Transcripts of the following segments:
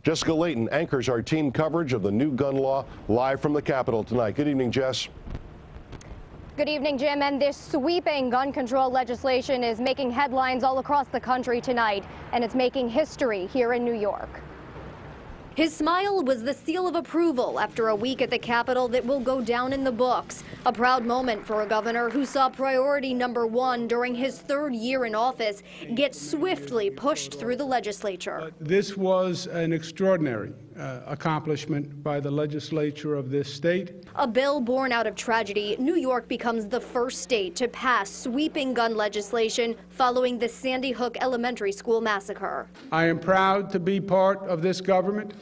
Jessica Layton anchors our team coverage of the new gun law live from the Capitol tonight. Good evening, Jess. Good evening, Jim. And this sweeping gun control legislation is making headlines all across the country tonight, and it's making history here in New York. His smile was the seal of approval after a week at the Capitol that will go down in the books. A proud moment for a governor who saw priority number one during his third year in office get swiftly pushed through the legislature. This was an extraordinary accomplishment by the legislature of this state. A bill born out of tragedy, New York becomes the first state to pass sweeping gun legislation following the Sandy Hook Elementary School massacre. I am proud to be part of this government,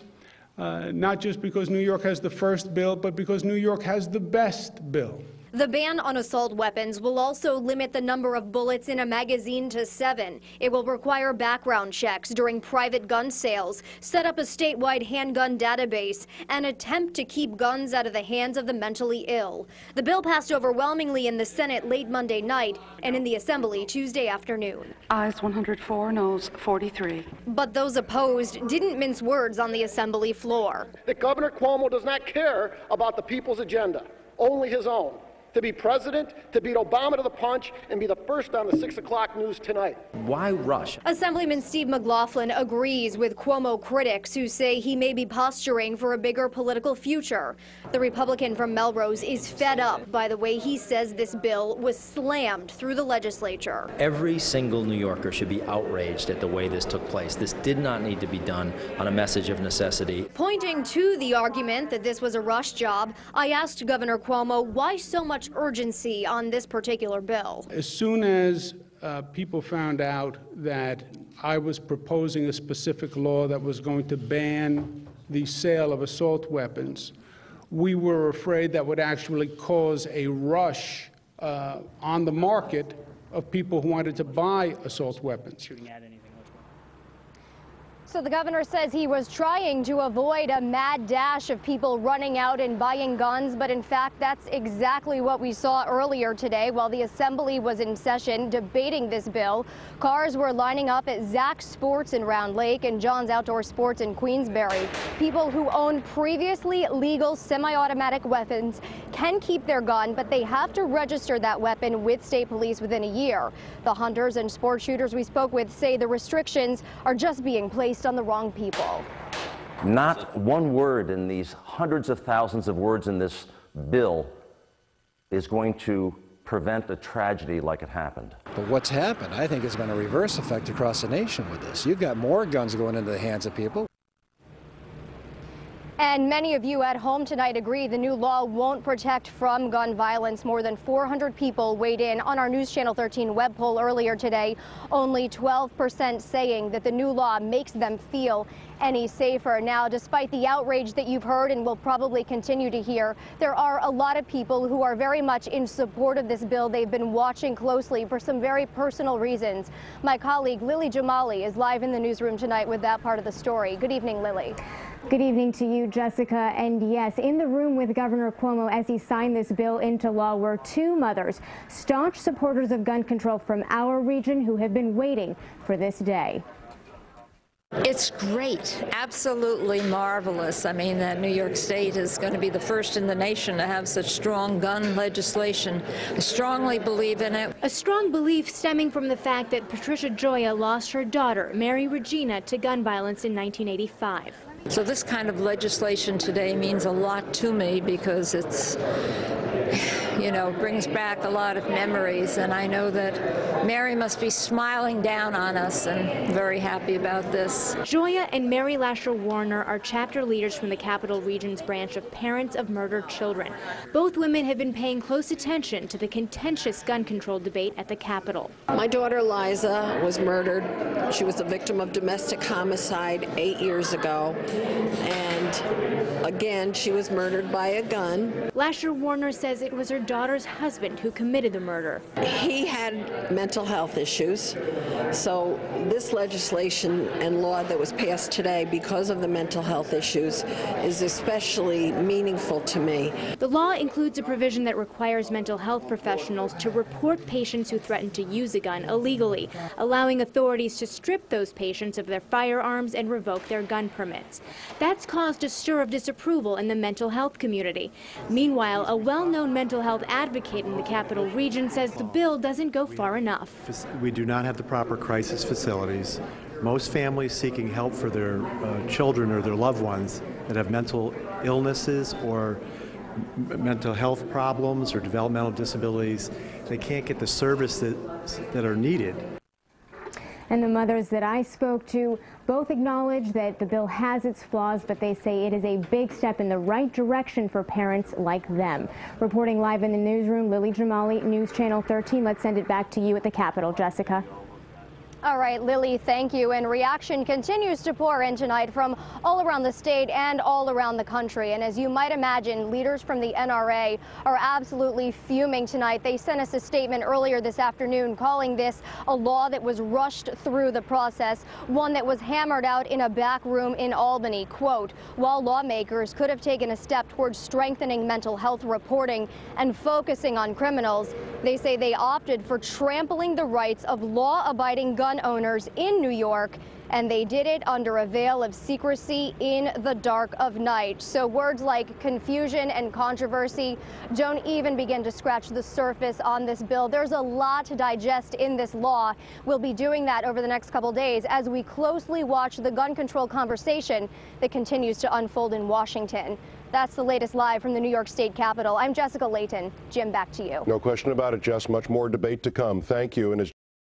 not just because New York has the first bill, but because New York has the best bill. The ban on assault weapons will also limit the number of bullets in a magazine to 7. It will require background checks during private gun sales, set up a statewide handgun database, and attempt to keep guns out of the hands of the mentally ill. The bill passed overwhelmingly in the Senate late Monday night and in the Assembly Tuesday afternoon. Ayes 104, noes 43. But those opposed didn't mince words on the Assembly floor. That Governor Cuomo does not care about the people's agenda, only his own. To be president, to beat Obama to the punch, and be the first on the 6 o'clock news tonight. Why rush? Assemblyman Steve McLaughlin agrees with Cuomo critics who say he may be posturing for a bigger political future. The Republican from Melrose is fed up by the way he says this bill was slammed through the legislature. Every single New Yorker should be outraged at the way this took place. This did not need to be done on a message of necessity. Pointing to the argument that this was a rush job, I asked Governor Cuomo why so much urgency on this particular bill. As soon as people found out that I was proposing a specific law that was going to ban the sale of assault weapons, we were afraid that would actually cause a rush on the market of people who wanted to buy assault weapons. So the governor says he was trying to avoid a mad dash of people running out and buying guns, but in fact, that's exactly what we saw earlier today while the Assembly was in session debating this bill. Cars were lining up at Zach's Sports in Round Lake and John's Outdoor Sports in Queensbury. People who own previously legal semi-automatic weapons can keep their gun, but they have to register that weapon with state police within a year. The hunters and sport shooters we spoke with say the restrictions are just being placed on the wrong people. Not one word in these hundreds of thousands of words in this bill is going to prevent a tragedy like it happened. But what's happened, I think, has been a reverse effect across the nation with this. You've got more guns going into the hands of people. And many of you at home tonight agree the new law won't protect from gun violence. More than 400 people weighed in on our News Channel 13 web poll earlier today. Only 12% saying that the new law makes them feel any safer. Now, despite the outrage that you've heard and will probably continue to hear, there are a lot of people who are very much in support of this bill. They've been watching closely for some very personal reasons. My colleague Lily Jamali is live in the newsroom tonight with that part of the story. Good evening, Lily. Good evening to you, Jessica. And yes, in the room with Governor Cuomo as he signed this bill into law were two mothers, staunch supporters of gun control from our region who have been waiting for this day. It's great, absolutely marvelous. I mean, that New York State is going to be the first in the nation to have such strong gun legislation. I strongly believe in it. A strong belief stemming from the fact that Patricia Gioia lost her daughter, Mary Regina, to gun violence in 1985. So this kind of legislation today means a lot to me because it's, you know, brings back a lot of memories, and I know that Mary must be smiling down on us and very happy about this. Gioia and Mary Lasher Warner are chapter leaders from the Capital Region's branch of Parents of Murdered Children. Both women have been paying close attention to the contentious gun control debate at the Capitol. My daughter Liza was murdered. She was a victim of domestic homicide 8 years ago. And again, she was murdered by a gun. Lasher Warner says it was her daughter's husband who committed the murder. He had mental health issues, So this legislation and law that was passed today because of the mental health issues is especially meaningful to me. The law includes a provision that requires mental health professionals to report patients who threaten to use a gun illegally, allowing authorities to strip those patients of their firearms and revoke their gun permits. That's caused a stir of disapproval in the mental health community. Meanwhile, a well-known mental health advocate in the Capital Region says the bill doesn't go far enough. We do not have the proper crisis facilities. Most families seeking help for their children or their loved ones that have mental illnesses or mental health problems or developmental disabilities, they can't get the services that are needed. And the mothers that I spoke to both acknowledge that the bill has its flaws, but they say it is a big step in the right direction for parents like them. Reporting live in the newsroom, Lily Jamali, News Channel 13. Let's send it back to you at the Capitol, Jessica. All right, Lily, thank you. And reaction continues to pour in tonight from all around the state and all around the country. And as you might imagine, leaders from the NRA are absolutely fuming tonight. They sent us a statement earlier this afternoon calling this a law that was rushed through the process, one that was hammered out in a back room in Albany. Quote, while lawmakers could have taken a step towards strengthening mental health reporting and focusing on criminals, they say they opted for trampling the rights of law-abiding gun owners in New York, and they did it under a veil of secrecy in the dark of night. So words like confusion and controversy don't even begin to scratch the surface on this bill. There's a lot to digest in this law. We'll be doing that over the next couple days as we closely watch the gun control conversation that continues to unfold in Washington. That's the latest live from the New York State Capitol. I'm Jessica Layton. Jim, back to you. No question about it, Jess. Much more debate to come. Thank you. And as